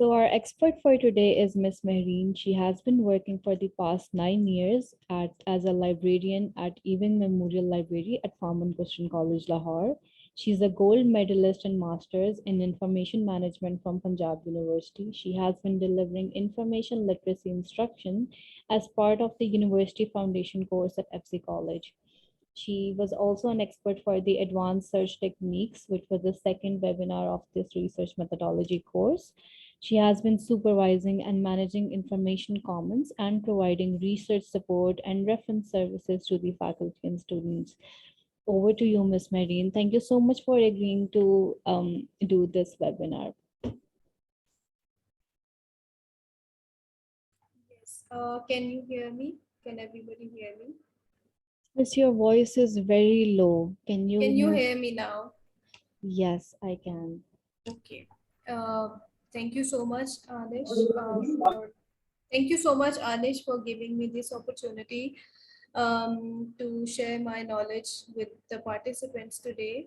So our expert for today is Miss Mehreen. She has been working for the past 9 years as a librarian at Ewing Memorial Library at Farman Christian College, Lahore. She's a gold medalist and masters in information management from Punjab University. She has been delivering information literacy instruction as part of the University Foundation course at FC College. She was also an expert for the Advanced Search Techniques, which was the second webinar of this research methodology course. She has been supervising and managing information commons and providing research support and reference services to the faculty and students. Over to you, Ms. Marine. Thank you so much for agreeing to do this webinar. Yes. Can you hear me? Can everybody hear me? Miss, your voice is very low. Can you hear me now? Yes, I can. Okay. Thank you so much, Anish. Thank you so much, Anish, for giving me this opportunity to share my knowledge with the participants today.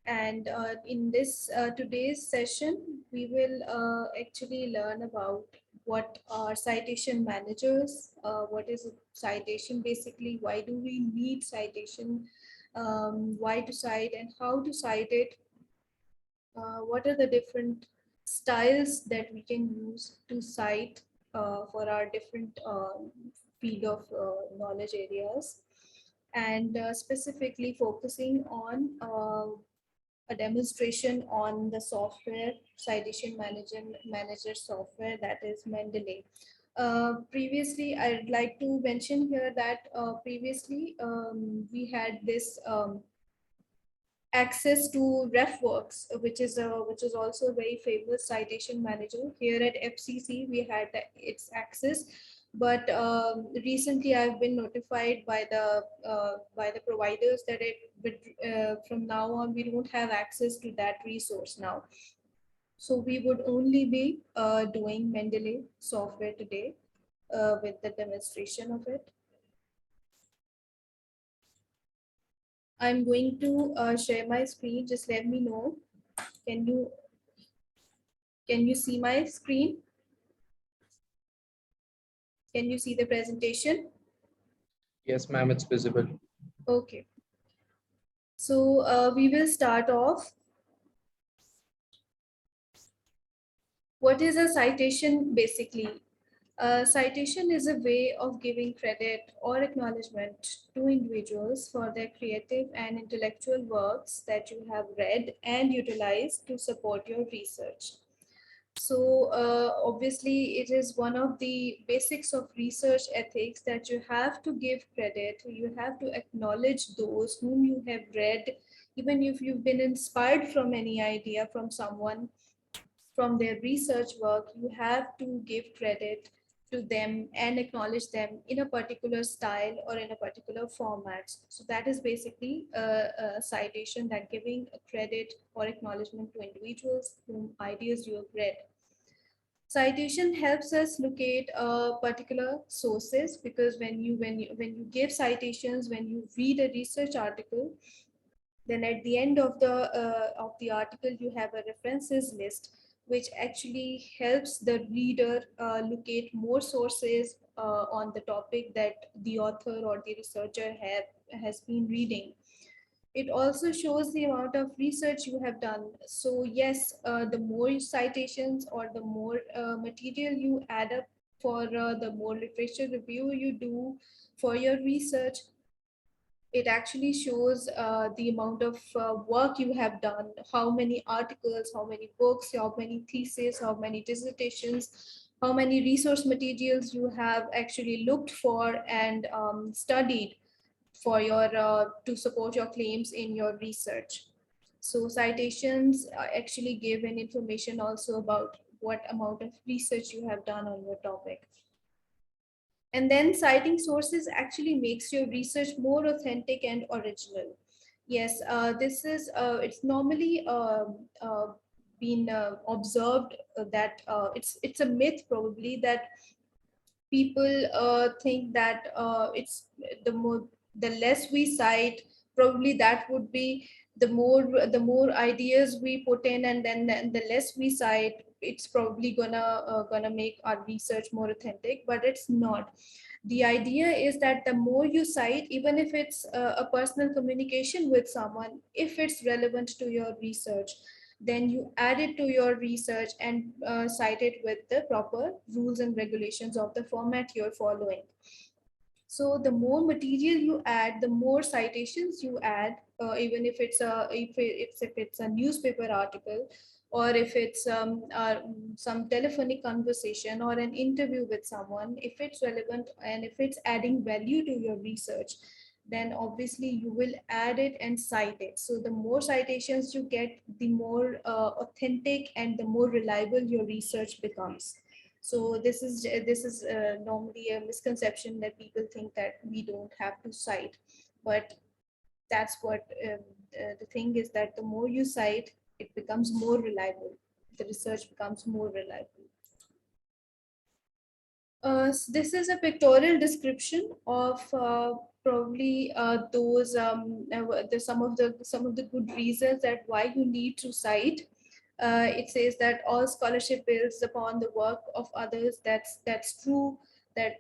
And in this today's session, we will actually learn about what are citation managers, what is a citation basically, why do we need citation, why to cite and how to cite it, what are the different styles that we can use to cite for our different field of knowledge areas, and specifically focusing on a demonstration on the software, Citation Manager software, that is Mendeley. Previously, I'd like to mention here that previously we had this access to RefWorks, which is also a very famous citation manager. Here at FCC, we had its access, but recently I've been notified by the providers that from now on we don't have access to that resource now. So we would only be doing Mendeley software today with the demonstration of it. I'm going to share my screen. Just let me know. Can you see my screen? Can you see the presentation? Yes, ma'am, it's visible. Okay. So we will start off. What is a citation basically? A citation is a way of giving credit or acknowledgement to individuals for their creative and intellectual works that you have read and utilized to support your research. So obviously, it is one of the basics of research ethics that you have to give credit, you have to acknowledge those whom you have read, even if you've been inspired from any idea from someone, from their research work, you have to give credit to them and acknowledge them in a particular style or in a particular format. So that is basically a citation, that giving a credit or acknowledgement to individuals whom ideas you have read. Citation helps us locate particular sources, because when you give citations, when you read a research article, then at the end of the article you have a references list, which actually helps the reader locate more sources on the topic that the author or the researcher has been reading. It also shows the amount of research you have done. So yes, the more citations or the more material you add up, for the more literature review you do for your research, it actually shows the amount of work you have done, how many articles, how many books, how many theses, how many dissertations, how many resource materials you have actually looked for and studied for your to support your claims in your research. So citations actually give an information also about what amount of research you have done on your topic. And then citing sources actually makes your research more authentic and original. Yes, this is it's normally been observed that it's a myth probably, that people think that it's the less we cite, probably that would be the more ideas we put in, and then the less we cite, it's probably gonna make our research more authentic, but it's not. The idea is that the more you cite, even if it's a personal communication with someone, if it's relevant to your research, then you add it to your research and cite it with the proper rules and regulations of the format you're following. So the more material you add, the more citations you add, even if it's a newspaper article, or if it's some telephonic conversation or an interview with someone, if it's relevant and if it's adding value to your research, then obviously you will add it and cite it. So the more citations you get, the more authentic and the more reliable your research becomes. So this is normally a misconception that people think that we don't have to cite, but that's what the thing is, that the more you cite, it becomes more reliable. The research becomes more reliable. This is a pictorial description of probably those some of the good reasons that why you need to cite. It says that all scholarship builds upon the work of others. That's true. That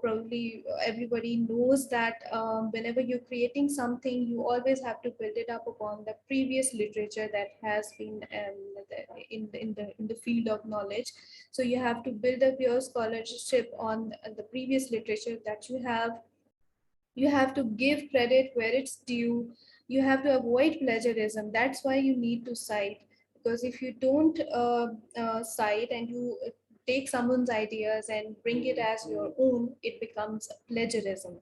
probably everybody knows that whenever you're creating something, you always have to build it up upon the previous literature that has been in the field of knowledge. So you have to build up your scholarship on the previous literature that you have. You have to give credit where it's due. You have to avoid plagiarism. That's why you need to cite, because if you don't cite and you take someone's ideas and bring it as your own, it becomes plagiarism.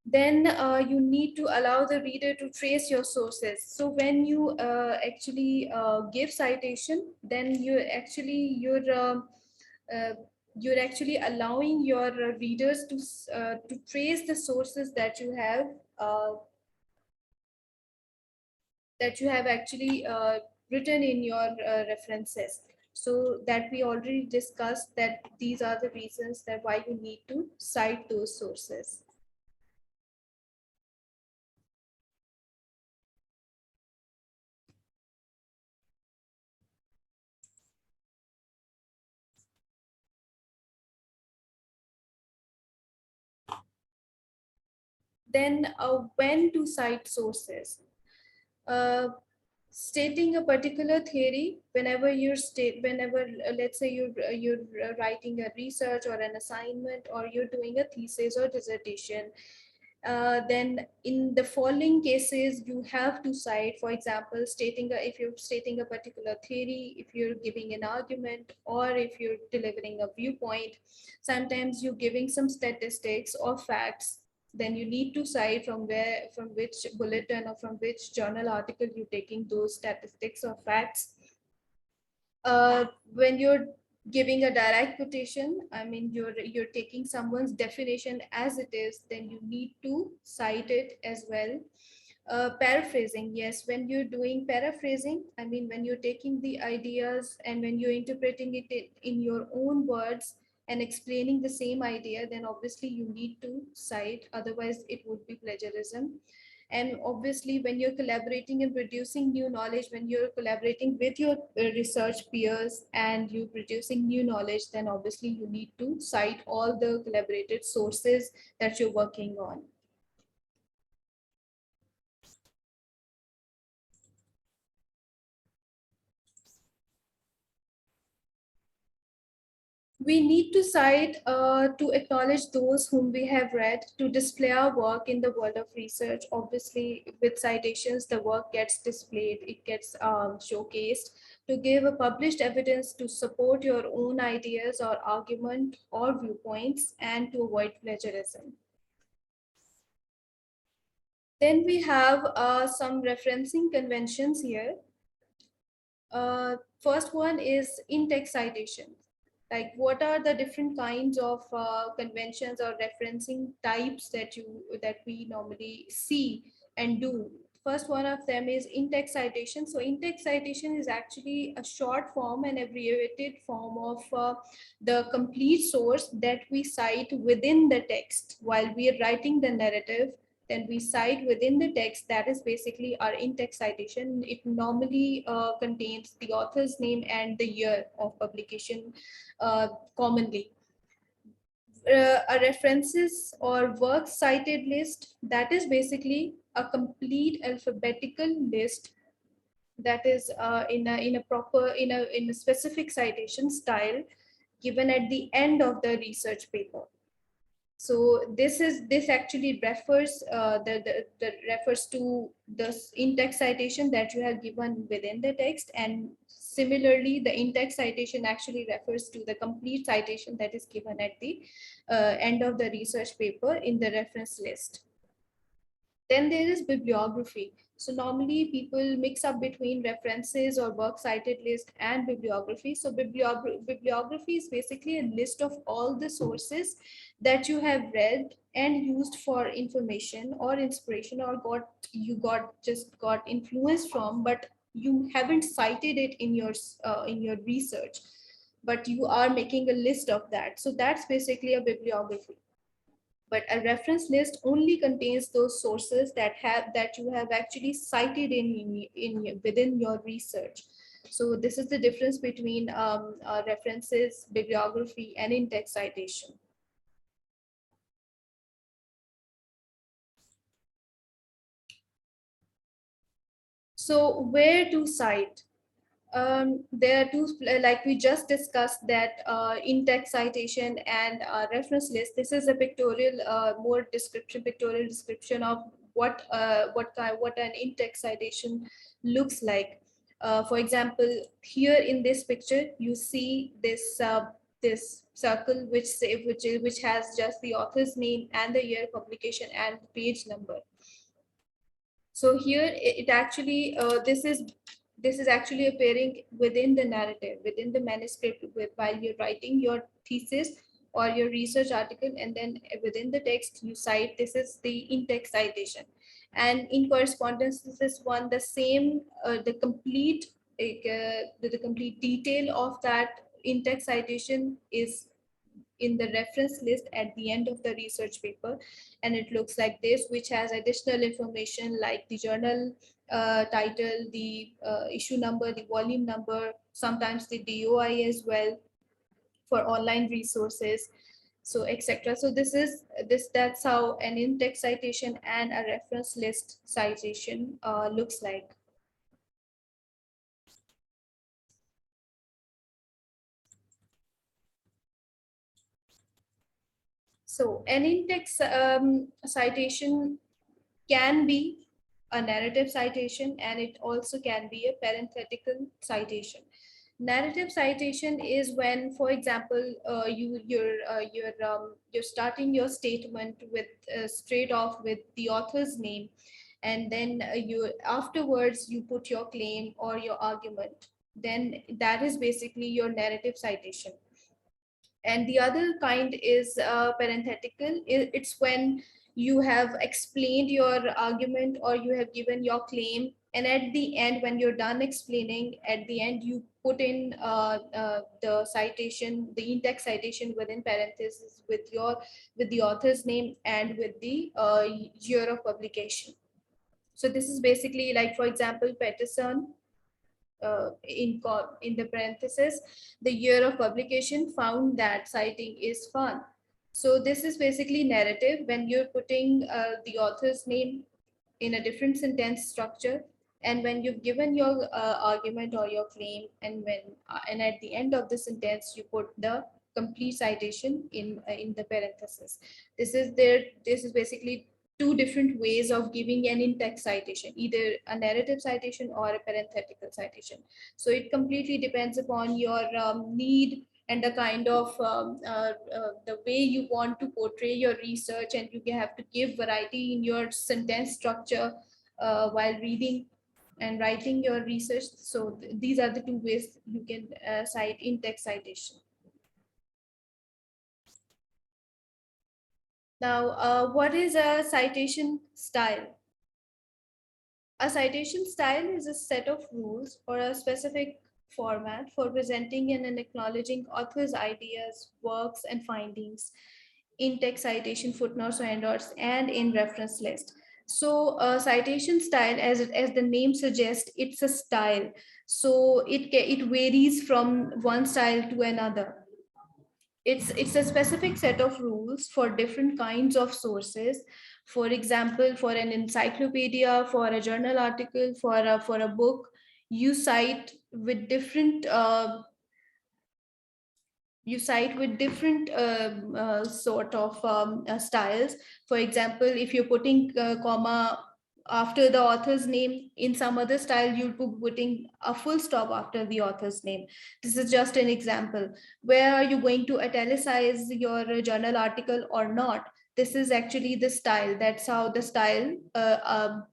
Then you need to allow the reader to trace your sources. So when you actually give citation, then uh, you're actually allowing your readers to trace the sources uh, that you have actually written in your references. So that we already discussed that these are the reasons that why you need to cite those sources. Then when to cite sources. Uh, Stating a particular theory, whenever let's say you're writing a research or an assignment, or you're doing a thesis or dissertation, then in the following cases you have to cite. For example, if you're stating a particular theory, if you're giving an argument, or if you're delivering a viewpoint, sometimes you're giving some statistics or facts, then you need to cite from which bulletin or from which journal article you're taking those statistics or facts. When you're giving a direct quotation, I mean you're taking someone's definition as it is, then you need to cite it as well. Paraphrasing, yes, when you're doing paraphrasing, I mean when you're taking the ideas and when you're interpreting it in your own words and explaining the same idea, then obviously you need to cite, otherwise it would be plagiarism. And obviously when you're collaborating and producing new knowledge, when you're collaborating with your research peers and you're producing new knowledge, then obviously you need to cite all the collaborated sources that you're working on. We need to cite to acknowledge those whom we have read, to display our work in the world of research. Obviously, with citations, the work gets displayed, it gets showcased, to give a published evidence to support your own ideas or argument or viewpoints, and to avoid plagiarism. Then we have some referencing conventions here. First one is in-text citations. Like what are the different kinds of conventions or referencing types that we normally see and do. First one of them is in-text citation. So in-text citation is actually a short form and abbreviated form of the complete source that we cite within the text while we are writing the narrative, Then we cite within the text, that is basically our in-text citation. It normally contains the author's name and the year of publication commonly. A references or works cited list, that is basically a complete alphabetical list that is in a proper in a specific citation style given at the end of the research paper. So this actually refers the refers to the in-text citation that you have given within the text, and similarly the in-text citation actually refers to the complete citation that is given at the end of the research paper in the reference list. Then there is bibliography. So normally people mix up between references or works cited list and bibliography. So bibliography is basically a list of all the sources that you have read and used for information or inspiration, or got influence from, but you haven't cited it in your research, but you are making a list of that. So that's basically a bibliography. But a reference list only contains those sources that you have actually cited in within your research. So this is the difference between references, bibliography, and in-text citation. So where to cite? There are two, like we just discussed, that in-text citation and reference list. This is a pictorial, pictorial description of what an in-text citation looks like. For example, here in this picture, you see this circle which has just the author's name and the year publication and page number. So here it actually this is actually appearing within the narrative, within the manuscript, while you're writing your thesis or your research article, and then within the text you cite. This is the in-text citation, and in correspondence this is one the same the complete detail of that in-text citation is in the reference list at the end of the research paper, and it looks like this, which has additional information like the journal title, the issue number, the volume number, sometimes the DOI as well for online resources, so etc. So that's how an in-text citation and a reference list citation looks like. So an in-text citation can be a narrative citation, and it also can be a parenthetical citation. Narrative citation is when, for example, you're starting your statement with straight off with the author's name, and then you afterwards you put your claim or your argument. Then that is basically your narrative citation. And the other kind is parenthetical. It's when you have explained your argument or you have given your claim, and at the end, when you're done explaining, at the end you put in the citation, the in-text citation within parentheses with the author's name and with the year of publication. So this is basically, like, for example, Peterson, in the parenthesis, the year of publication, found that citing is fun. So this is basically narrative when you're putting the author's name in a different sentence structure, and when you've given your argument or your claim, and at the end of the sentence you put the complete citation in the parenthesis. This is basically two different ways of giving an in-text citation, either a narrative citation or a parenthetical citation. So it completely depends upon your need and the kind of the way you want to portray your research, and you have to give variety in your sentence structure while reading and writing your research. So these are the two ways you can cite in-text citation. Now, what is a citation style? A citation style is a set of rules or a specific format for presenting and acknowledging authors' ideas, works, and findings. in-text citation, footnotes or endnotes, and in reference list. So citation style, as the name suggests, it's a style. So it varies from one style to another. It's a specific set of rules for different kinds of sources. For example, for an encyclopedia, for a journal article, for a book, you cite with different sort of styles. For example, if you're putting comma after the author's name, in some other style you'll be putting a full stop after the author's name. This is just an example. Where are you going to italicize your journal article or not? This is actually the style. That's how the style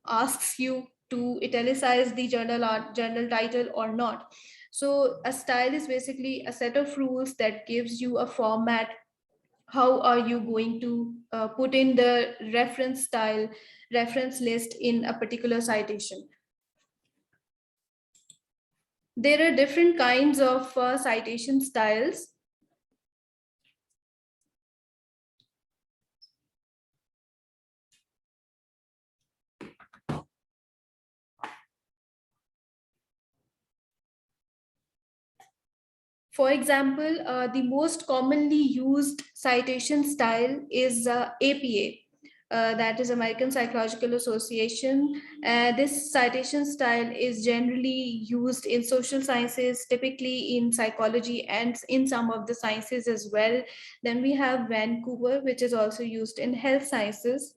asks you to italicize the journal title or not. So a style is basically a set of rules that gives you a format. How are you going to put in the reference style, reference list in a particular citation? There are different kinds of citation styles. For example, the most commonly used citation style is APA. That is American Psychological Association. This citation style is generally used in social sciences, typically in psychology and in some of the sciences as well. Then we have Vancouver, which is also used in health sciences.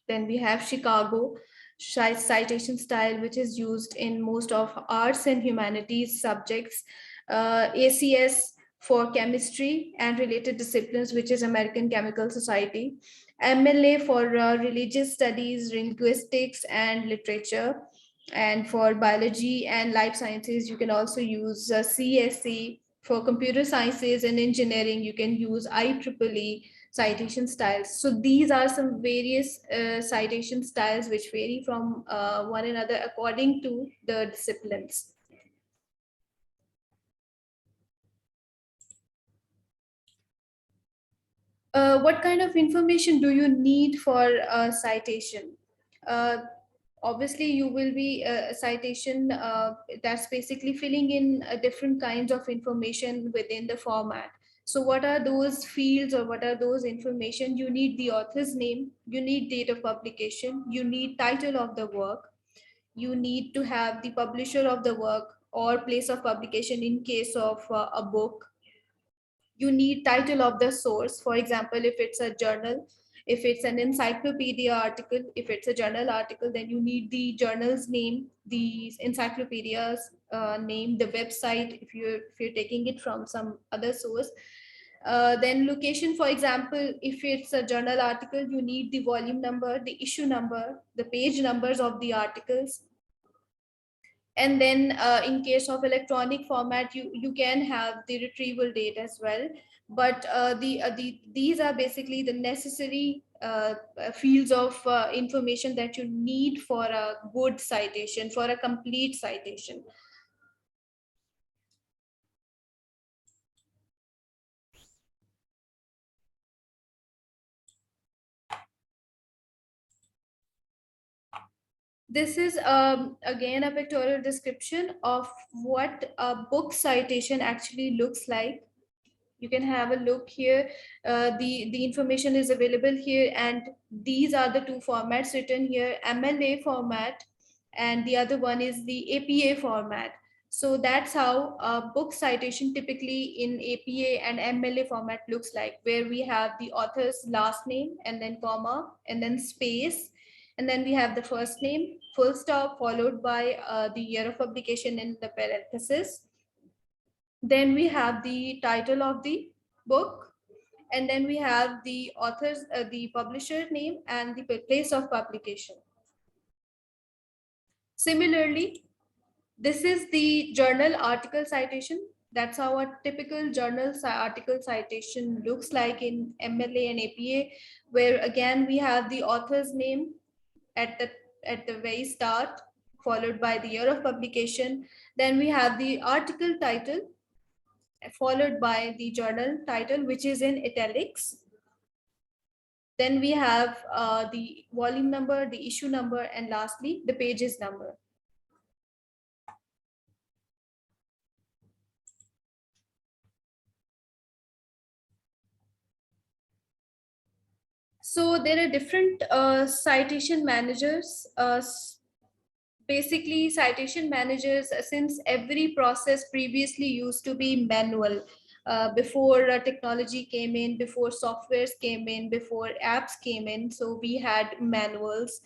Then we have Chicago citation style, which is used in most of arts and humanities subjects. ACS for chemistry and related disciplines, which is American Chemical Society. MLA for religious studies, linguistics, and literature. And for biology and life sciences, you can also use CSE. For computer sciences and engineering, you can use IEEE citation styles. So these are some various citation styles which vary from one another according to the disciplines. What kind of information do you need for a citation? Uh, Obviously, you will be a citation that's basically filling in different kinds of information within the format. So what are those fields or what are those information? You need the author's name, you need date of publication, you need title of the work, you need to have the publisher of the work or place of publication in case of a book. You need title of the source. For example, if it's a journal, if it's an encyclopedia article, if it's a journal article, then you need the journal's name, the encyclopedia's name, the website if you're taking it from some other source. Then location, for example, if it's a journal article, you need the volume number, the issue number, the page numbers of the articles. And then in case of electronic format, you can have the retrieval date as well. But these are basically the necessary fields of information that you need for a good citation, for a complete citation. This is again a pictorial description of what a book citation actually looks like. You can have a look here. The information is available here, and these are the two formats written here: MLA format, and the other one is the APA format. So that's how a book citation typically in APA and MLA format looks like, where we have the author's last name and then comma and then space, and then we have the first name, full stop, followed by the year of publication in the parenthesis. Then we have the title of the book, and then we have the author's, the publisher name, and the place of publication. Similarly, this is the journal article citation. That's how a typical journal article citation looks like in MLA and APA, where again we have the author's name at the very start, followed by the year of publication. Then we have the article title, followed by the journal title, which is in italics. Then we have the volume number, the issue number, and lastly, the pages number. So there are different citation managers. Basically, citation managers, since every process previously used to be manual, before technology came in, before softwares came in, before apps came in, so we had manuals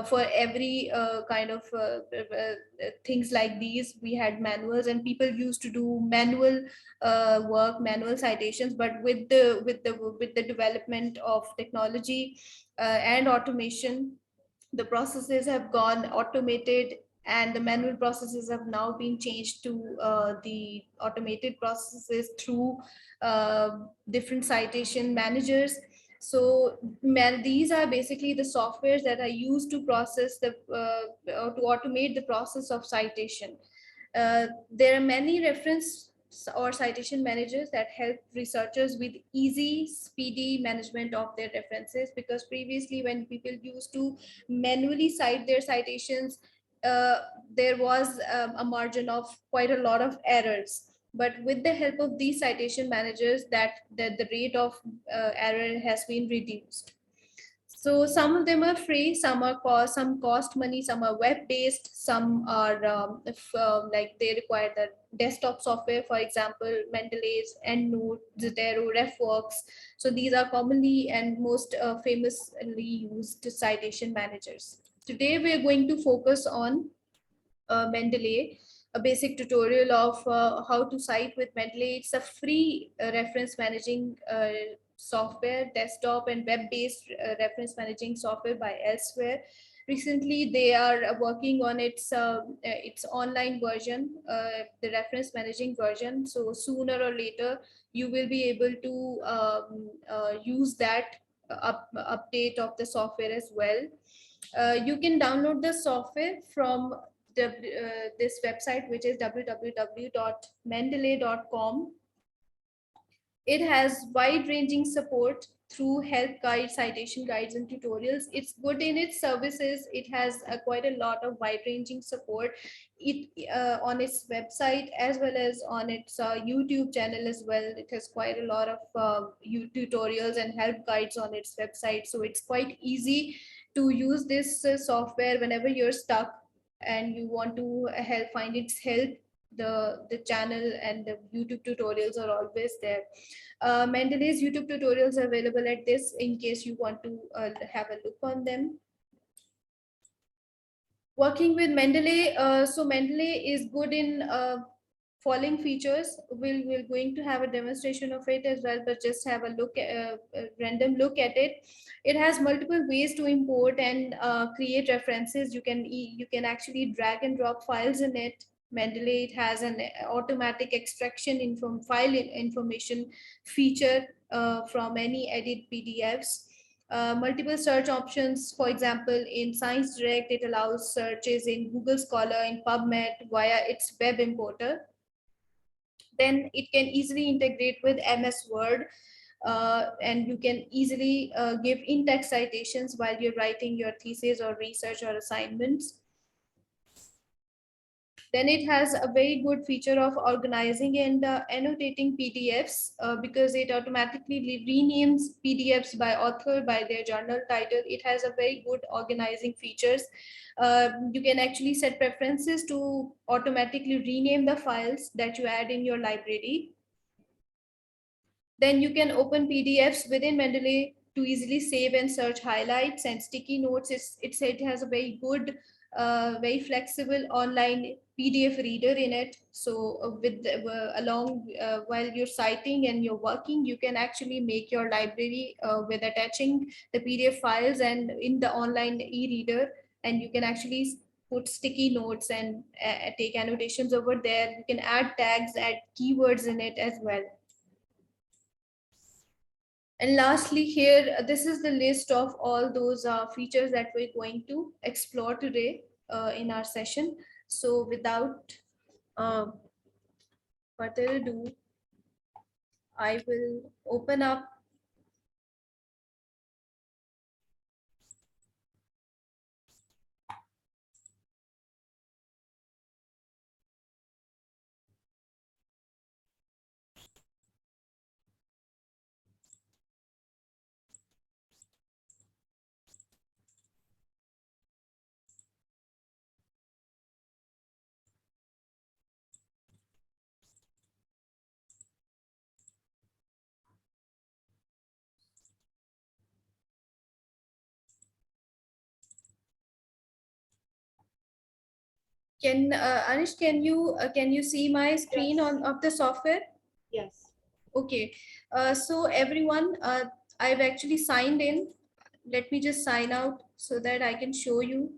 for every kind of things like these. We had manuals, and people used to do manual work, manual citations. But with the development of technology and automation, the processes have gone automated, and the manual processes have now been changed to the automated processes through different citation managers. So these are basically the softwares that are used to process the to automate the process of citation. There are many reference or citation managers that help researchers with easy, speedy management of their references, because previously when people used to manually cite their citations, uh, there was a margin of quite a lot of errors. But with the help of these citation managers, that the rate of error has been reduced. So some of them are free, some cost money, some are web based, some are like they require the desktop software, for example, Mendeley's, EndNote, Zotero, RefWorks. So these are commonly and most famously used citation managers. Today we are going to focus on Mendeley, a basic tutorial of how to cite with Mendeley. It's a free reference managing software, desktop and web-based reference managing software by Elsewhere. Recently, they are working on its online version, the reference managing version. So sooner or later, you will be able to use that update of the software as well. You can download the software from this website, which is www.mendeley.com. It has wide-ranging support through help guides, citation guides, and tutorials. It's good in its services. It has quite a lot of wide-ranging support. It on its website as well as on its YouTube channel as well. It has quite a lot of tutorials and help guides on its website. So it's quite easy to use this software whenever you're stuck and you want to find its help. The channel and the YouTube tutorials are always there. Mendeley's YouTube tutorials are available at this in case you want to have a look on them. Working with Mendeley, so Mendeley is good in following features. We're going to have a demonstration of it as well, but just have a look, a random look at it. It has multiple ways to import and create references. You can actually drag and drop files in it. Mendeley, it has an automatic extraction file information feature from any edit PDFs. Multiple search options. For example, in Science Direct, it allows searches in Google Scholar, in PubMed via its web importer. Then it can easily integrate with MS Word, and you can easily give in-text citations while you're writing your thesis or research or assignments. Then it has a very good feature of organizing and annotating PDFs, because it automatically renames PDFs by author, by their journal title. It has a very good organizing features. You can actually set preferences to automatically rename the files that you add in your library. Then you can open PDFs within Mendeley to easily save and search highlights and sticky notes. It has a very good, very flexible online PDF reader in it. So while you're citing and you're working, you can actually make your library with attaching the PDF files and in the online e-reader, and you can actually put sticky notes and take annotations over there. You can add tags, add keywords in it as well. And lastly here, this is the list of all those features that we're going to explore today in our session. So without uh, further ado, I will open up Anish, can you see my screen Yes. on of the software? Yes. Okay. So everyone, I've actually signed in. Let me just sign out so that I can show you.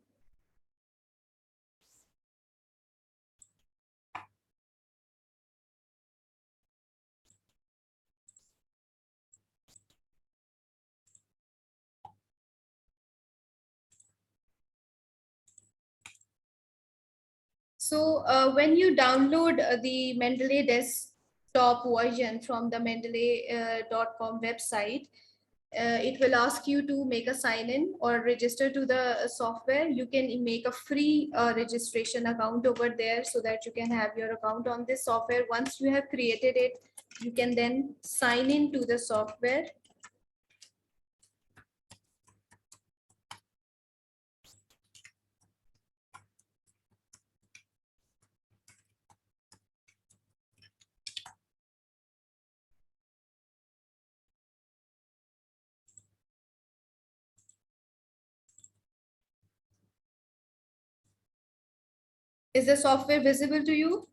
So when you download the Mendeley desktop version from the mendeley.com website, it will ask you to make a sign in or register to the software. You can make a free registration account over there so that you can have your account on this software. Once you have created it, you can then sign in to the software. Is the software visible to you?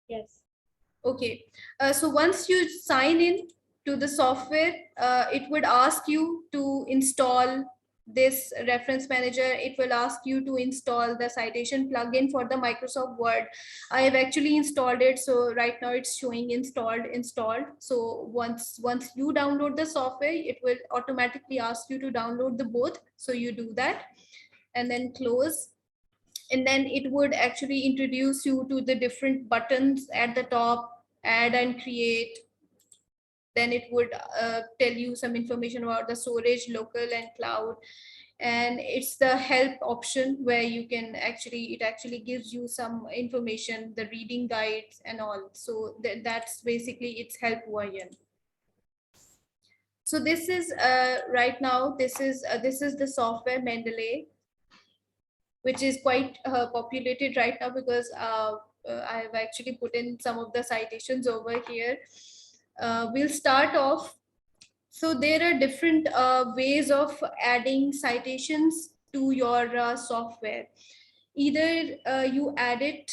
Yes. Okay, so once you sign in to the software, it would ask you to install this reference manager. It will ask you to install the citation plugin for the Microsoft Word. I have actually installed it. So right now it's showing installed. So once you download the software, it will automatically ask you to download the both. So you do that and then close, and then it would actually introduce you to the different buttons at the top, add and create. Then it would tell you some information about the storage, local and cloud. And it's the help option where you can it actually gives you some information, the reading guides and all. So that's basically its help version. So this is right now, this is the software Mendeley, which is quite populated right now because I've actually put in some of the citations over here. We'll start off. So there are different ways of adding citations to your software. Either you add it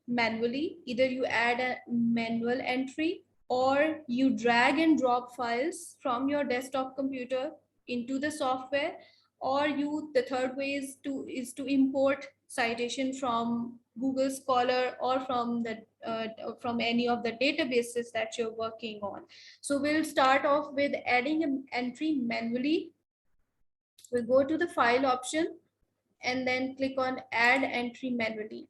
manually, either you add a manual entry, or you drag and drop files from your desktop computer into the software, or the third way is to import citation from Google Scholar or from any of the databases that you're working on. So we'll start off with adding an entry manually. We'll go to the file option and then click on add entry manually.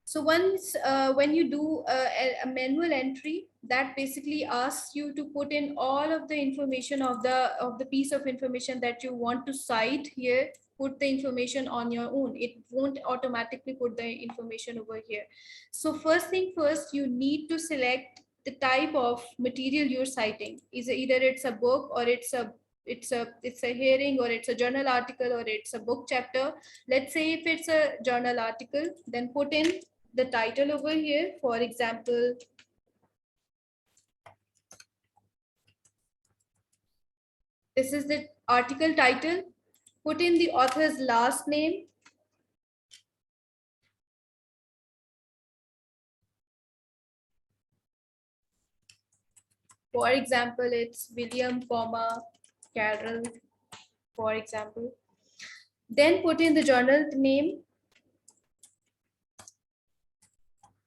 So once when you do a manual entry, that basically asks you to put in all of the information of the piece of information that you want to cite here. Put the information on your own. It won't automatically put the information over here. So first thing first, you need to select the type of material you're citing. Is either it's a book, or it's a hearing, or it's a journal article, or it's a book chapter. Let's say if it's a journal article, then put in the title over here. For example, this is the article title. Put in the author's last name. For example, it's William, Carroll, for example. Then put in the journal name.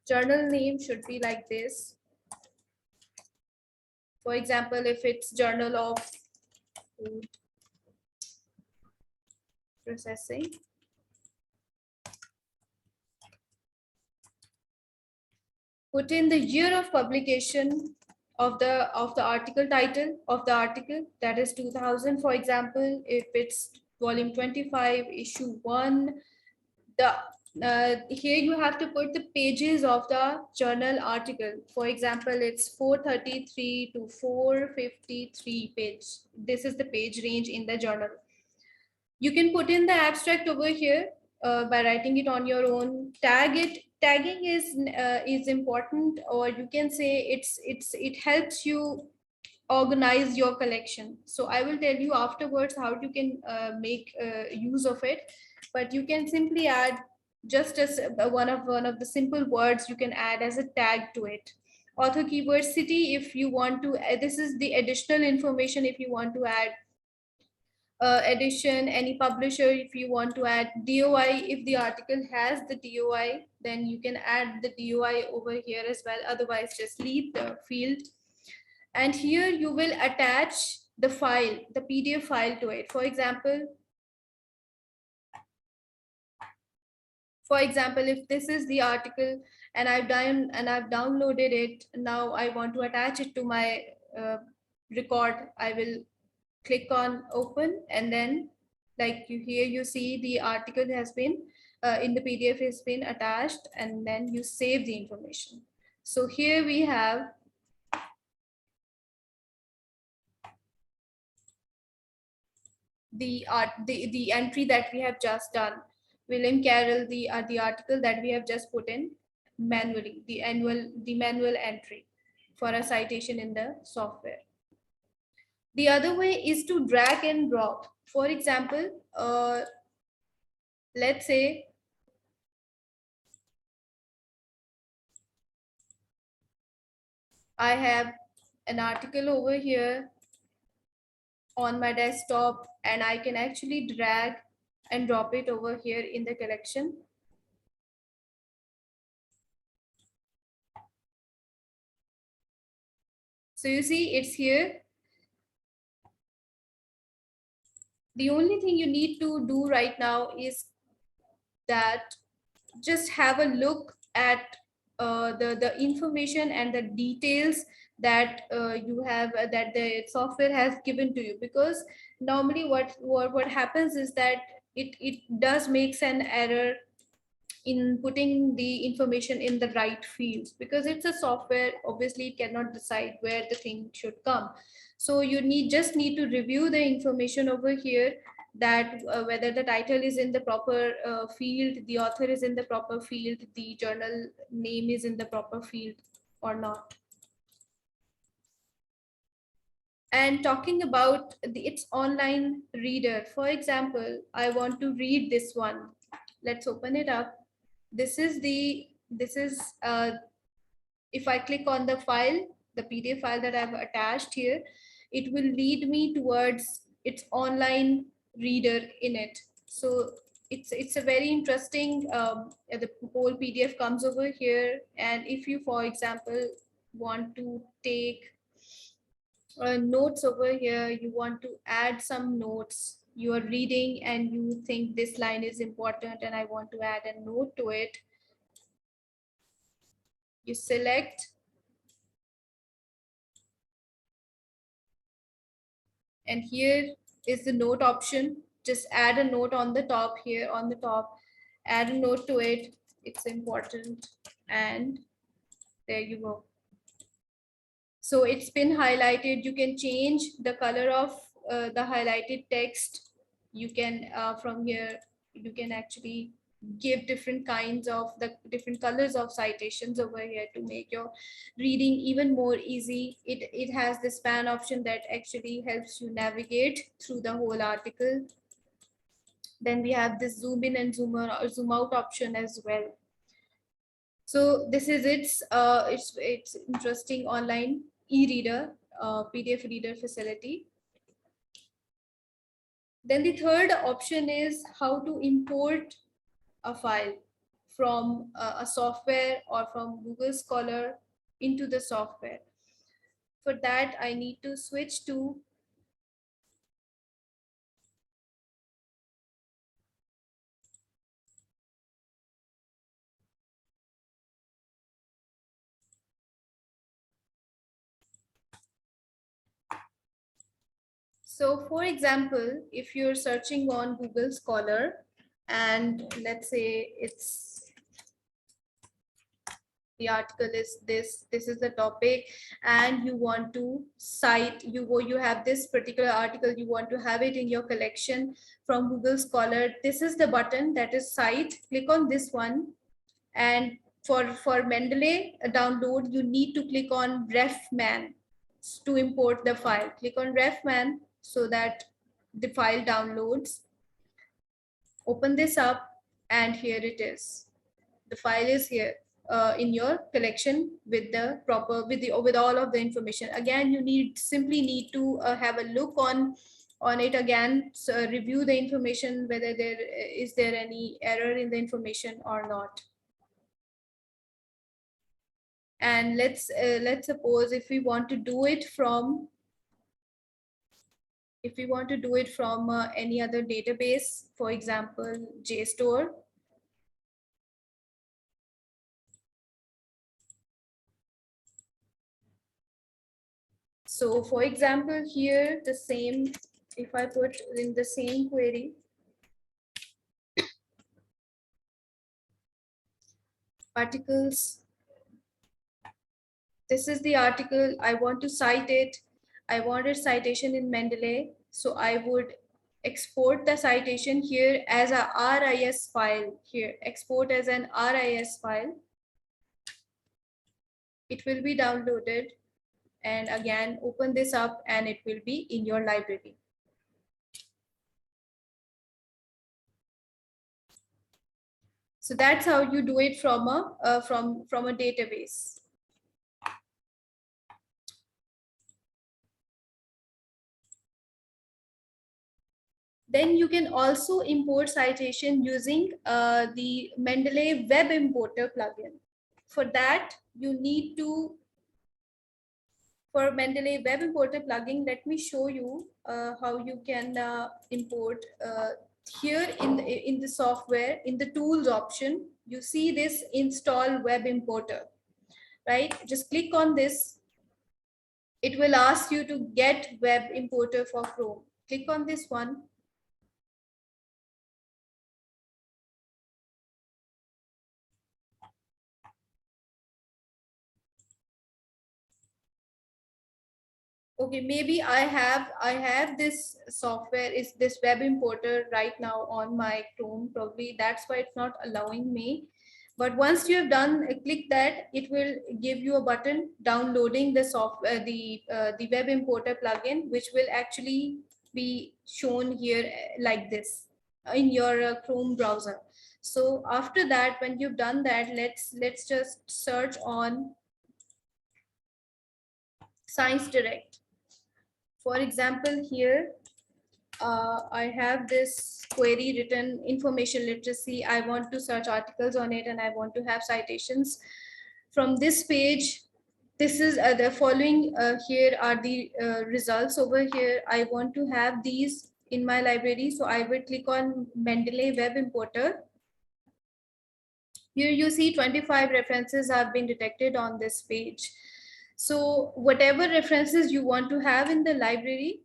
Journal name should be like this. For example, if it's Journal of Food Processing. Put in the year of publication of the article title of the article, that is 2000. For example, if it's volume 25, issue 1, the here you have to put the pages of the journal article. For example, it's 433 to 453 page. This is the page range in the journal. You can put in the abstract over here by writing it on your own. Tagging is important, or you can say it helps you organize your collection. So I will tell you afterwards how you can make use of it, but you can simply add just as one of the simple words you can add as a tag to it. Author keyword city, if you want to this is the additional information if you want to add edition, any publisher, if you want to add DOI, if the article has the DOI, then you can add the DOI over here as well. Otherwise, just leave the field. And here you will attach the file, the PDF file to it. For example, if this is the article and I've downloaded it, now I want to attach it to my record, I will click on open, and then like here you see the article has been in the PDF has been attached, and then you save the information. So here we have the entry that we have just done. William Carroll, the article that we have just put in manually, the manual entry for a citation in the software. The other way is to drag and drop. For example, let's say I have an article over here on my desktop, and I can actually drag and drop it over here in the collection. So you see it's here. The only thing you need to do right now is that just have a look at the information and the details that you have that the software has given to you, because normally what happens is that it does makes an error in putting the information in the right fields, because it's a software, obviously it cannot decide where the thing should come. So you just need to review the information over here, that whether the title is in the proper field, the author is in the proper field, the journal name is in the proper field or not. And talking about its online reader, for example, I want to read this one. Let's open it up. This is if I click on the file, the PDF file that I've attached here, it will lead me towards its online reader in it. So it's a very interesting, the whole PDF comes over here. And if you, for example, want to take notes over here, you want to add some notes, you are reading and you think this line is important and I want to add a note to it, you select and here is the note option. Just add a note on the top here, on the top, add a note to it, it's important, and there you go. So it's been highlighted. You can change the color of the highlighted text. You can from here, you can actually give different kinds of the different colors of citations over here to make your reading even more easy. It has the span option that actually helps you navigate through the whole article. Then we have this zoom in and zoom out option as well. So this is it's interesting online e-reader, PDF reader facility. Then the third option is how to import a file from a software or from Google Scholar into the software. For that, I need to switch to so for example, if you're searching on Google Scholar and let's say the article is this is the topic, and you want to cite, you have this particular article, you want to have it in your collection from Google Scholar, this is the button that is cite. Click on this one, and for Mendeley download, you need to click on ref man. to import the file. Click on refman so that the file downloads. Open this up and here it is. The file is here in your collection with the proper with all of the information. Again, you simply need to have a look on it again, so review the information whether there is any error in the information or not. And let's suppose if we want to do it from any other database, for example JSTOR. So for example here, the same, if I put in the same query, articles, this is the article, I want to cite it, I wanted citation in Mendeley, so I would export the citation here as a RIS file. Here, export as an RIS file. It will be downloaded, and again open this up and it will be in your library. So that's how you do it from a database. Then you can also import citation using the Mendeley web importer plugin. For that, you need to, for Mendeley web importer plugin, let me show you how you can import. Here in the software, in the tools option, you see this install web importer, right? Just click on this. It will ask you to get web importer for Chrome. Click on this one. Okay, maybe I have this software, is this web importer right now on my Chrome. Probably that's why it's not allowing me. But once you have done, click that, it will give you a button downloading the software, the web importer plugin, which will actually be shown here like this in your Chrome browser. So after that, when you've done that, let's just search on Science Direct. For example, here I have this query written, information literacy. I want to search articles on it and I want to have citations from this page. This is the following. Here are the results over here. I want to have these in my library. So I will click on Mendeley web importer. Here you see 25 references have been detected on this page. So whatever references you want to have in the library,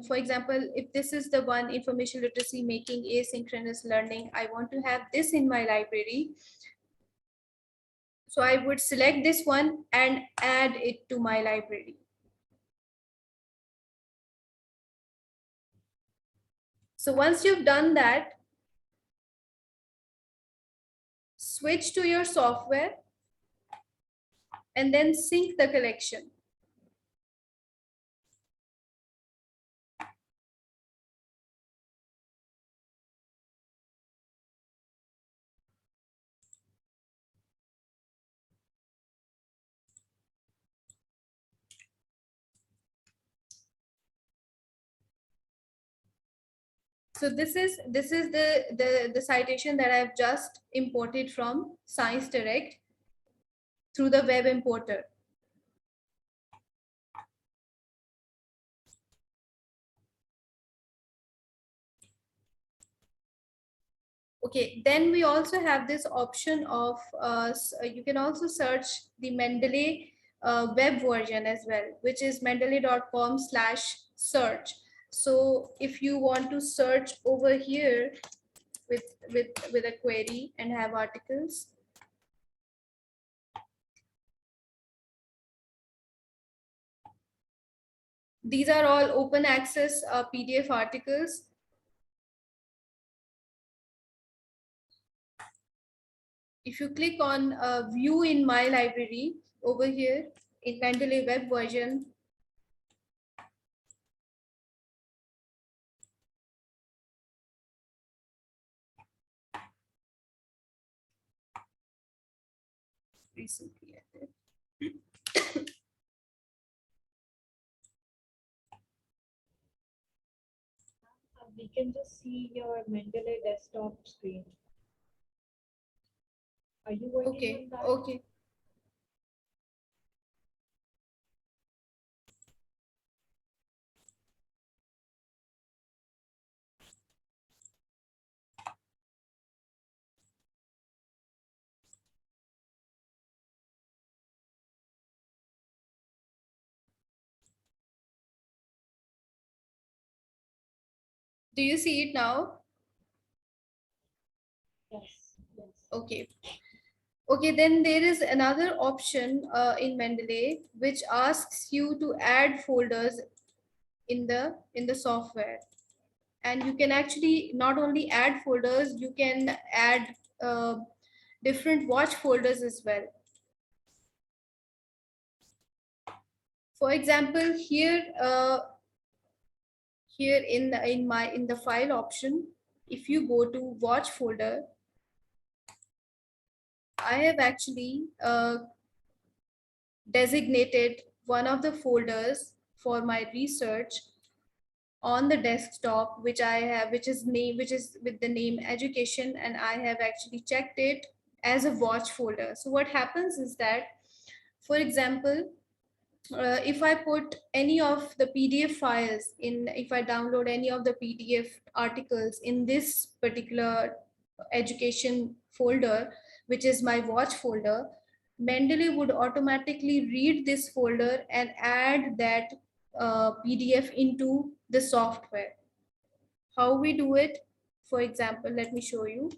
for example, if this is the one, information literacy, making asynchronous learning, I want to have this in my library. So I would select this one and add it to my library. So once you've done that, switch to your software and then sync the collection. So this is the citation that I've just imported from Science Direct through the web importer. Okay, then we also have this option of you can also search the Mendeley web version as well, which is mendeley.com/search. So if you want to search over here with a query and have articles, these are all open access PDF articles. If you click on view in my library over here in Mendeley web version, recently added. We can just see your Mendeley desktop screen. Are you working Okay, on that? okay. Do you see it now? Yes. Yes. Okay. Okay, then there is another option in Mendeley which asks you to add folders in the software, and you can actually not only add folders, you can add different watch folders as well. For example, here in the file option, if you go to watch folder, I have actually designated one of the folders for my research on the desktop, which I have, which is with the name education, and I have actually checked it as a watch folder. So what happens is that, for example, if I put any of the PDF files in, if I download any of the PDF articles in this particular education folder, which is my watch folder, Mendeley would automatically read this folder and add that PDF into the software. How we do it? For example, let me show you.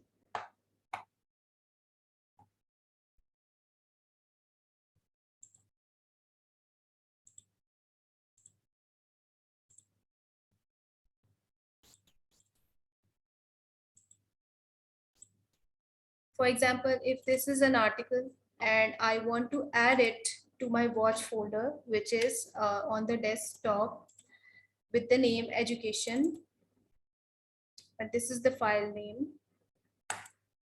For example, if this is an article and I want to add it to my watch folder, which is on the desktop with the name education, and this is the file name,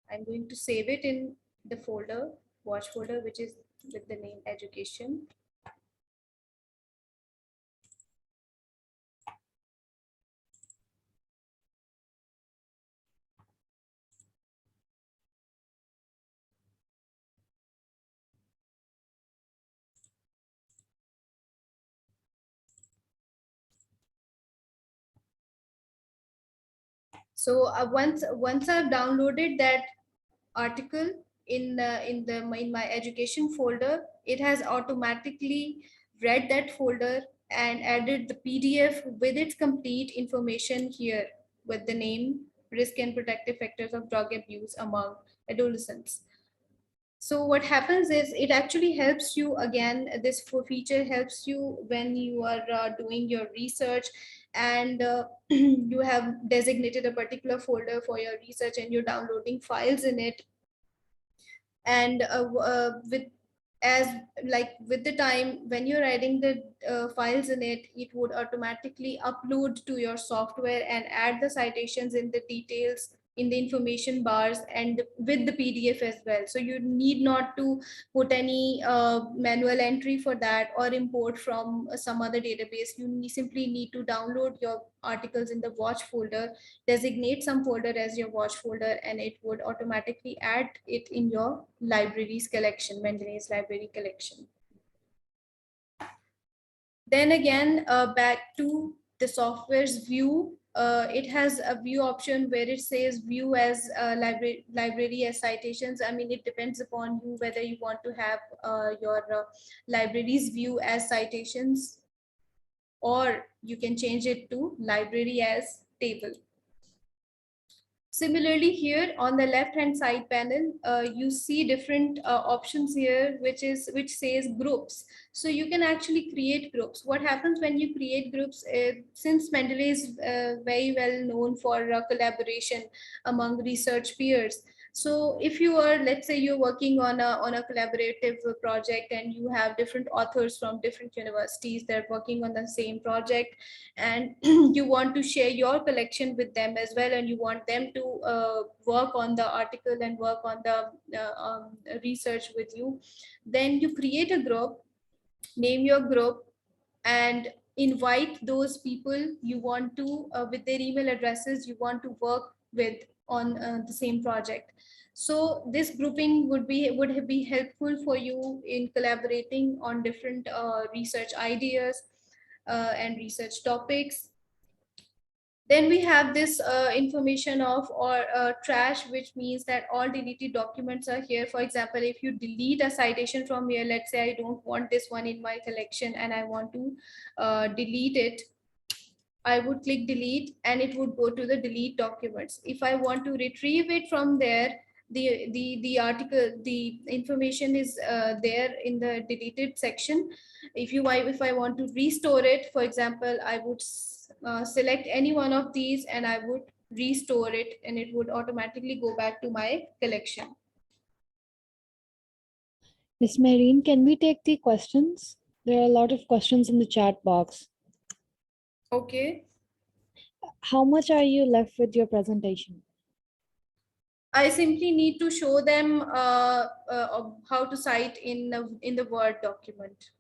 I'm going to save it in the folder, watch folder, which is with the name education. So once I've downloaded that article in my education folder, it has automatically read that folder and added the PDF with its complete information here with the name risk and protective factors of drug abuse among adolescents. So what happens is it actually helps you, again, this feature helps you when you are doing your research, and you have designated a particular folder for your research and you're downloading files in it, and with as like with the time when you're adding the files in it, it would automatically upload to your software and add the citations in the details in the information bars and with the PDF as well. So you need not to put any manual entry for that or import from some other database. Simply need to download your articles in the watch folder, designate some folder as your watch folder, and it would automatically add it in your libraries collection, Mendeley's library collection. Then again, back to the software's view, it has a view option where it says view as library as citations. I mean, it depends upon you whether you want to have your libraries view as citations, or you can change it to library as table. Similarly, here on the left hand side panel, you see different options here, which says groups. So you can actually create groups. What happens when you create groups? Since Mendeley is very well known for collaboration among research peers, So if you are, let's say you're working on a collaborative project, and you have different authors from different universities that are working on the same project, and you want to share your collection with them as well, and you want them to work on the article and work on the research with you, then you create a group, name your group, and invite those people you want to, with their email addresses, you want to work with on the same project. So this grouping would be helpful for you in collaborating on different research ideas and research topics. Then we have this information of or trash, which means that all deleted documents are here. For example, if you delete a citation from here, let's say I don't want this one in my collection and I want to delete it, I would click delete and it would go to the delete documents. If I want to retrieve it from there, the article, the information is there in the deleted section. If I want to restore it, for example, I would select any one of these and I would restore it, and it would automatically go back to my collection. Miss Marine, can we take the questions? There are a lot of questions in the chat box. Okay. How much are you left with your presentation? I simply need to show them how to cite in the Word document.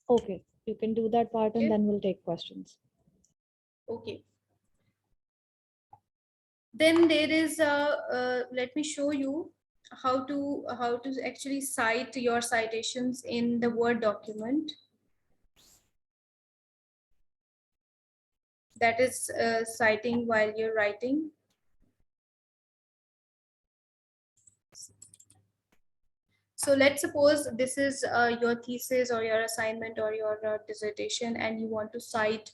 Okay, you can do that part and Okay. then we'll take questions. Okay. Then there is let me show you how to actually cite your citations in the Word document. That is citing while you're writing. So let's suppose this is your thesis or your assignment or your dissertation, and you want to cite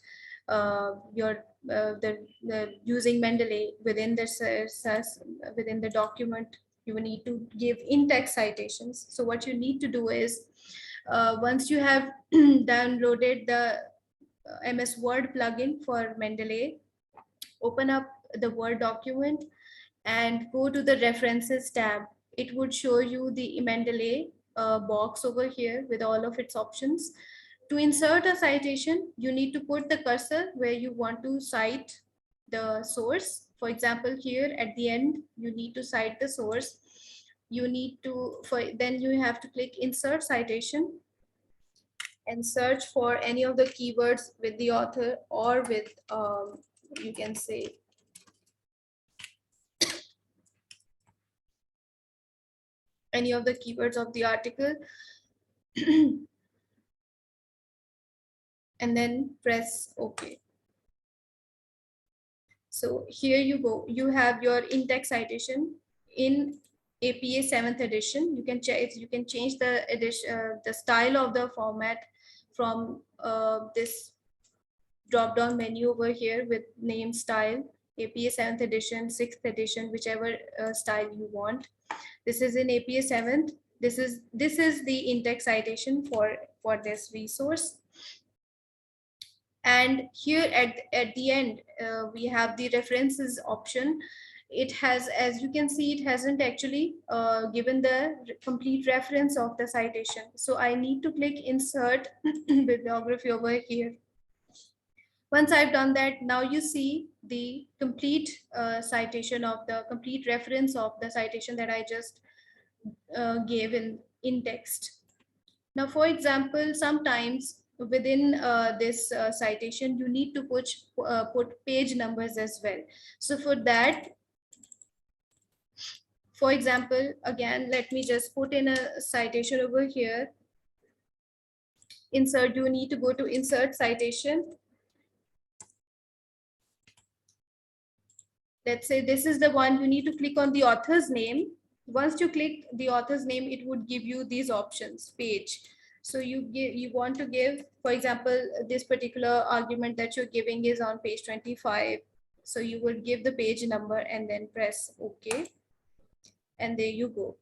your the using Mendeley within within the document. You will need to give in-text citations. So what you need to do is, once you have downloaded the MS Word plugin for Mendeley, open up the Word document and go to the references tab. It would show you the Mendeley box over here with all of its options. To insert a citation, you need to put the cursor where you want to cite the source. For example, here at the end, you need to cite the source. You need to, then you have to click insert citation and search for any of the keywords with the author, or with, you can say, any of the keywords of the article, and then press OK. So here you go. You have your in-text citation in APA 7th edition. You can change the edition, the style of the format from this drop-down menu over here with name style, APA 7th edition, 6th edition, whichever style you want. This is in APA 7th. This is the in-text citation for this resource. And here at the end, we have the references option. It has, as you can see, it hasn't actually given the complete reference of the citation. So I need to click insert bibliography over here. Once I've done that, now you see the complete citation of the complete reference of the citation that I just gave in text. Now, for example, sometimes within this citation, you need to put page numbers as well. So for that, for example, again, let me just put in a citation over here. Insert, you need to go to insert citation. Let's say this is the one. You need to click on the author's name. Once you click the author's name, it would give you these options, page. So you want to give, for example, this particular argument that you're giving is on page 25. So you would give the page number and then press OK. And there you go,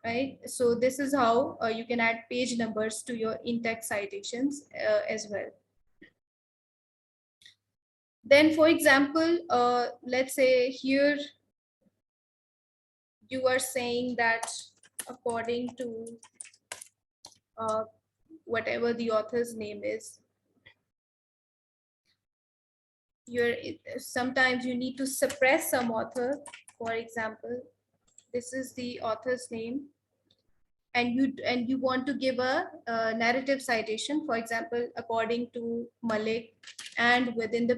right? So this is how you can add page numbers to your in-text citations as well. Then, for example, let's say here you are saying that according to whatever the author's name is, sometimes you need to suppress some author. For example, this is the author's name, and you want to give a narrative citation, for example, according to Malik, and within the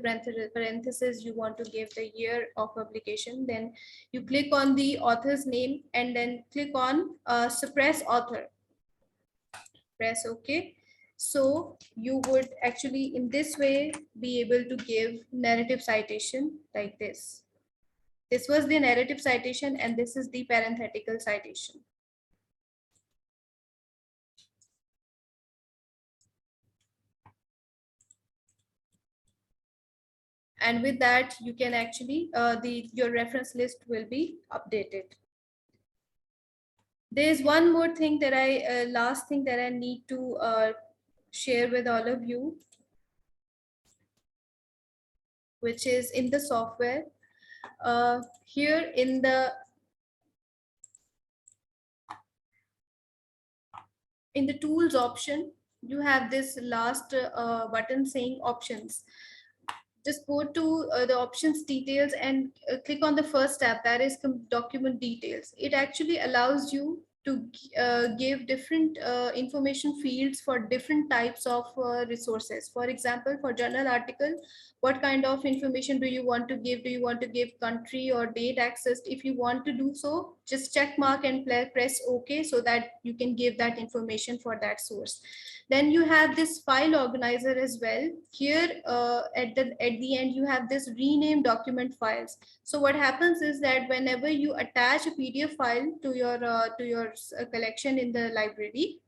parenthesis you want to give the year of publication, then you click on the author's name and then click on suppress author, press OK. So you would actually in this way be able to give narrative citation like this. This was the narrative citation and this is the parenthetical citation. And with that you can actually your reference list will be updated. There's one more thing that last thing that I need to share with all of you, which is in the software. Here in the tools option, you have this last button saying options. Just go to the options details and click on the first tab, that is document details. It actually allows you to give different information fields for different types of resources. For example, for journal article, what kind of information do you want to give? Do you want to give country or date accessed? If you want to do so, just check mark and press OK so that you can give that information for that source. Then you have this file organizer as well. Here at the end you have this rename document files. So what happens is that whenever you attach a PDF file to your collection in the library,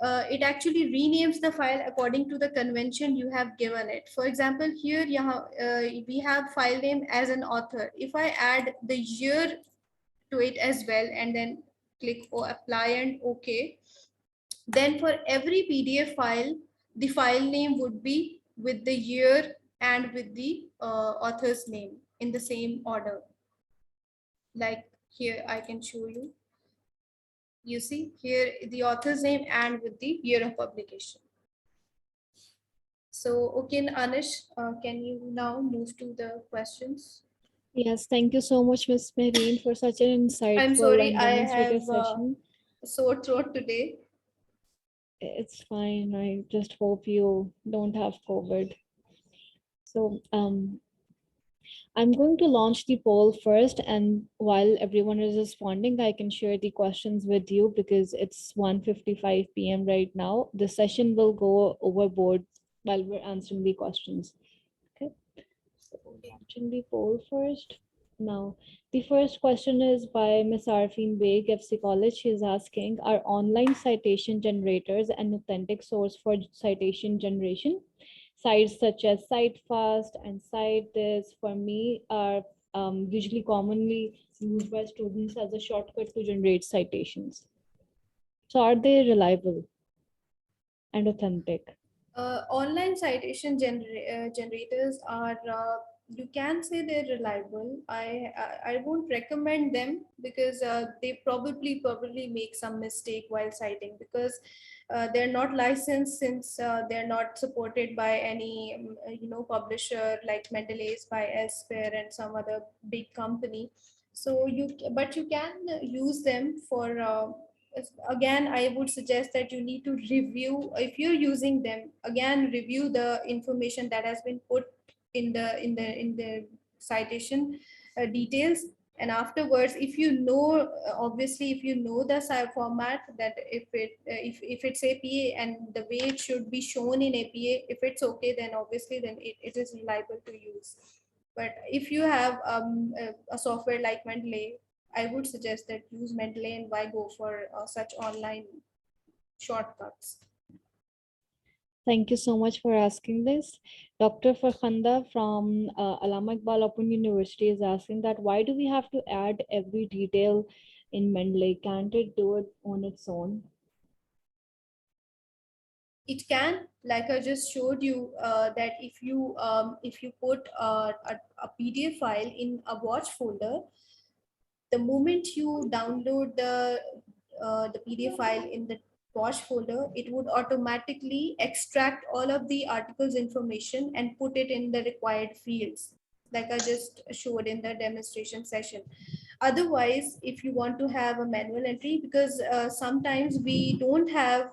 it actually renames the file according to the convention you have given it. For example, here we have file name as an author. If I add the year to it as well and then click apply and OK, then for every PDF file, the file name would be with the year and with the author's name in the same order. Like here, I can show you. You see here the author's name and with the year of publication. So, okay, Anish, can you now move to the questions? Yes, thank you so much, Ms. Marine, for such an insightful I'm sorry, and I demonstrative have session. a sore throat today. It's fine. I just hope you don't have COVID. So I'm going to launch the poll first, and while everyone is responding, I can share the questions with you because it's 1:55 p.m. right now. The session will go overboard while we're answering the questions. Okay, so launching the poll first. Now, the first question is by Ms. Arfin Beg, FC College. She is asking, are online citation generators an authentic source for citation generation? Sites such as Cite Fast and Cite This, for me, are usually commonly used by students as a shortcut to generate citations. So are they reliable and authentic? Online citation generators are, you can say they're reliable. I won't recommend them because they probably make some mistake while citing, because they're not licensed, since they're not supported by any publisher like Mendeley by Elsevier and some other big company. So but you can use them for again, I would suggest that you need to review, if you're using them, again review the information that has been put in the citation details. And afterwards, if you know, obviously if you know the format, that if it's APA and the way it should be shown in APA, if it's okay, then obviously then it is reliable to use. But if you have a software like Mendeley, I would suggest that use Mendeley, and why go for such online shortcuts. Thank you so much for asking this. Dr. Farkhanda from Allama Iqbal Open University is asking that why do we have to add every detail in Mendeley? Can't it do it on its own? It can, like I just showed you, that if you put a PDF file in a watch folder, The moment you download the PDF file in the wash folder, it would automatically extract all of the article's information and put it in the required fields, like I just showed in the demonstration session. Otherwise, if you want to have a manual entry, because sometimes we don't have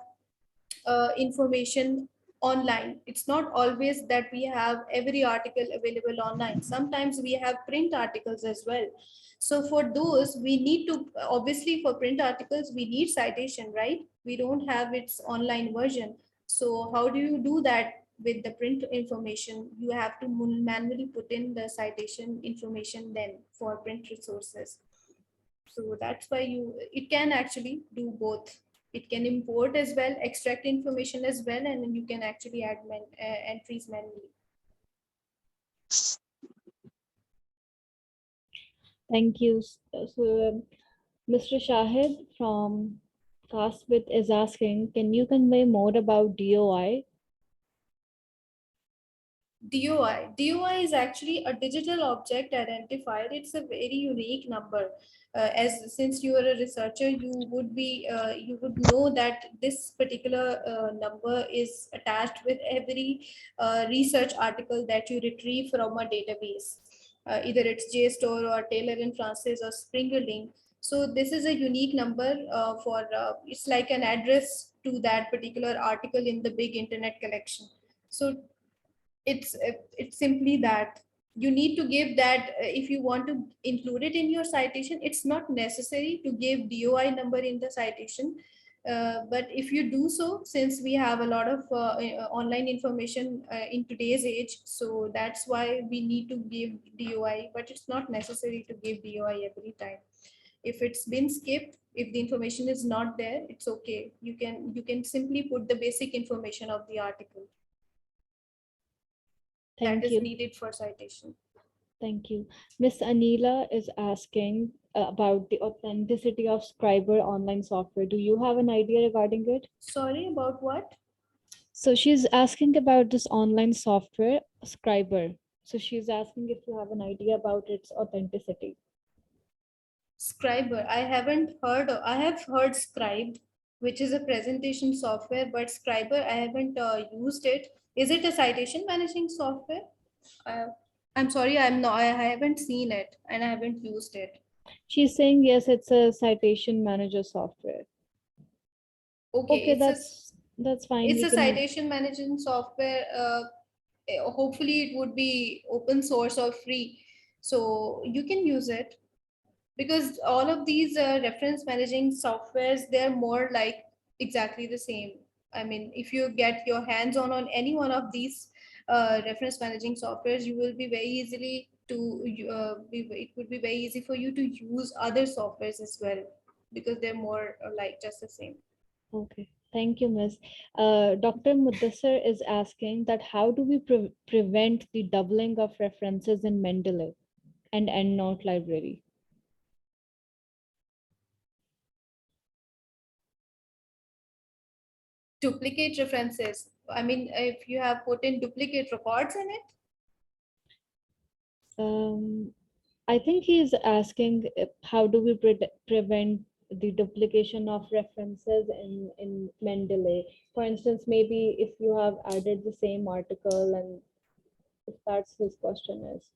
information online. It's not always that we have every article available online. Sometimes we have print articles as well. So for those, we need to, obviously for print articles, we need citation, right? We don't have its online version. So how do you do that with the print information? You have to manually put in the citation information then for print resources. So that's why it can actually do both. It can import as well, extract information as well, and then you can actually add entries manually. Thank you. Mr. Shahid from Castbit is asking, can you convey more about DOI? DOI is actually a digital object identifier. It's a very unique number. As since you are a researcher, you would know that this particular number is attached with every research article that you retrieve from a database. Either it's JSTOR or Taylor and Francis or Springerling. So this is a unique number for it's like an address to that particular article in the big internet collection. So it's simply that you need to give that if you want to include it in your citation. It's not necessary to give DOI number in the citation, but if you do so, since we have a lot of online information in today's age, so that's why we need to give DOI, but it's not necessary to give DOI every time. If it's been skipped, if the information is not there, it's okay. You can simply put the basic information of the article that Thank is you. needed for citation. Thank you. Miss Anila is asking about the authenticity of Scriber online software. Do you have an idea regarding it? Sorry, about what? So she's asking about this online software, Scriber. So she's asking if you have an idea about its authenticity. Scriber. I have heard Scribed, which is a presentation software, but Scriber, I haven't used it. Is it a citation managing software? Uh, I'm sorry, I haven't seen it and I haven't used it. She's saying yes, it's a citation manager software. Okay, Okay, that's fine. it's We a can. citation management software. Hopefully it would be open source or free, so you can use it, because all of these reference managing softwares, they're more like exactly the same. I mean, if you get your hands on any one of these reference managing softwares, you will be very easily it would be very easy for you to use other softwares as well, because they're more like just the same. Okay, thank you, Miss. Dr. Mudassar is asking that how do we prevent the doubling of references in Mendeley and EndNote library? Duplicate references, I mean, if you have put in duplicate records in it. I think he's asking how do we prevent the duplication of references in Mendeley? For instance, maybe if you have added the same article, and if that's his question is.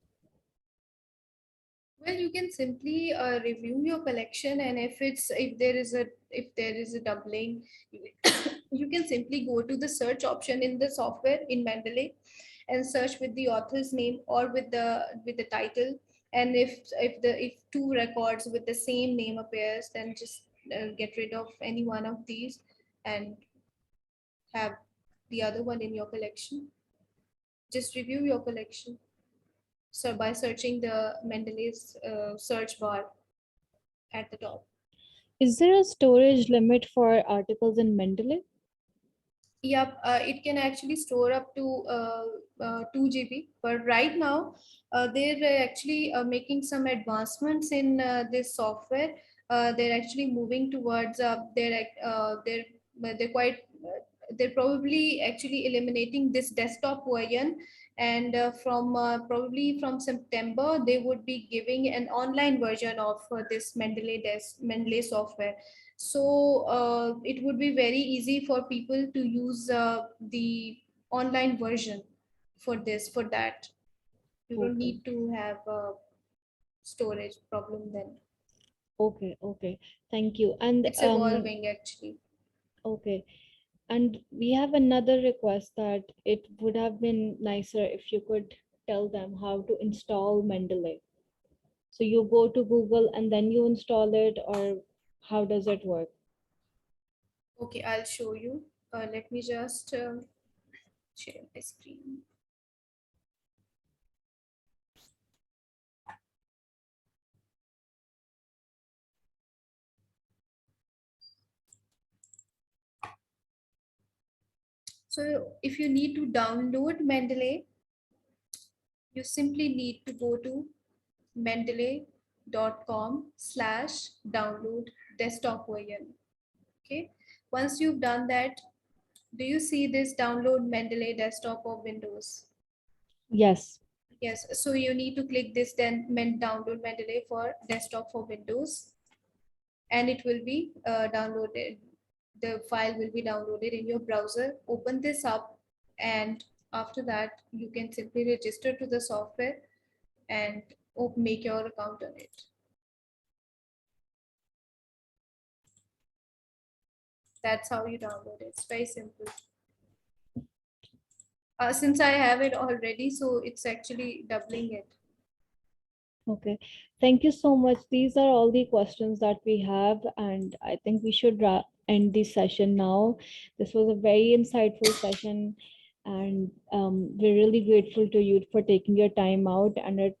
Well, you can simply review your collection, and if there is a doubling, you can simply go to the search option in the software in Mendeley and search with the author's name or with the title. And if two records with the same name appears, then just get rid of any one of these and have the other one in your collection. Just review your collection. So by searching the Mendeley's search bar at the top. Is there a storage limit for articles in Mendeley? Yep, it can actually store up to 2 GB. But right now, they're actually making some advancements in this software. They're actually moving towards they're quite they're probably actually eliminating this desktop version And from probably from September, they would be giving an online version of this Mendeley software. So it would be very easy for people to use the online version for that. You don't Okay. need to have a storage problem then. Okay. Okay. Thank you. And It's evolving actually. okay. And we have another request that it would have been nicer if you could tell them how to install Mendeley. So you go to Google and then you install it, or how does it work? Okay, I'll show you. Let me just share my screen. So if you need to download Mendeley, you simply need to go to mendeley.com/download desktop version. Okay. Once you've done that, do you see this download Mendeley desktop of Windows? Yes. Yes. So you need to click this then download Mendeley for desktop for Windows, and it will be downloaded. The file will be downloaded in your browser. Open this up, and after that, you can simply register to the software and make your account on it. That's how you download it. It's very simple. Since I have it already, so it's actually doubling it. Okay. Thank you so much. These are all the questions that we have, and I think we should end this session now. This was a very insightful session, and we're really grateful to you for taking your time out and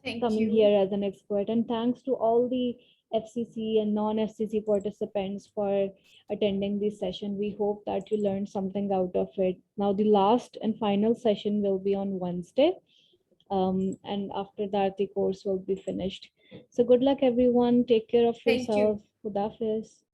Thank coming you. here as an expert. And thanks to all the FCC and non-FCC participants for attending this session. We hope that you learned something out of it. Now, the last and final session will be on Wednesday. And after that, the course will be finished. So good luck, everyone. Take care of Thank you. yourself. Khudafis.